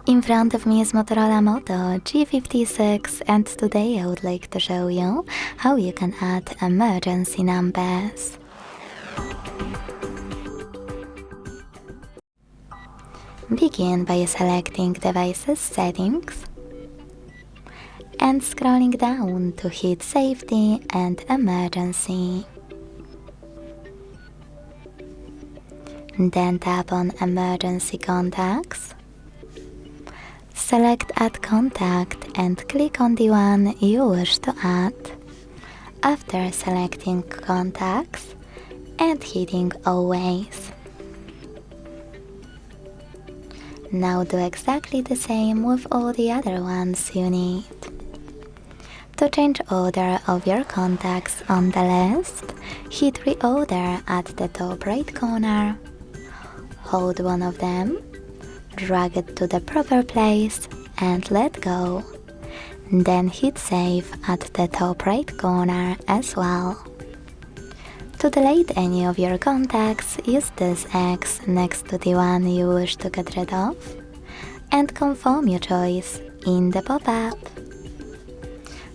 In front of me is Motorola Moto G56, and today I would like to show you how you can add emergency numbers. Begin by selecting Devices Settings and scrolling down to hit Safety and Emergency. Then tap on Emergency Contacts. Select Add Contact and click on the one you wish to add. After selecting Contacts and hitting Always. Now do exactly the same with all the other ones you need. To change order of your contacts on the list, hit Reorder at the top right corner. Hold one of them, drag it to the proper place and let go. Then hit Save at the top right corner as well. To delete any of your contacts, use this X next to the one you wish to get rid of and confirm your choice in the pop-up.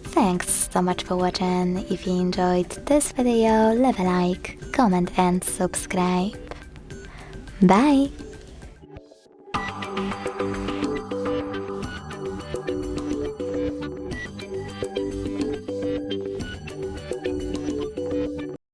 Thanks so much for watching. If you enjoyed this video, leave a like, comment and subscribe. Bye!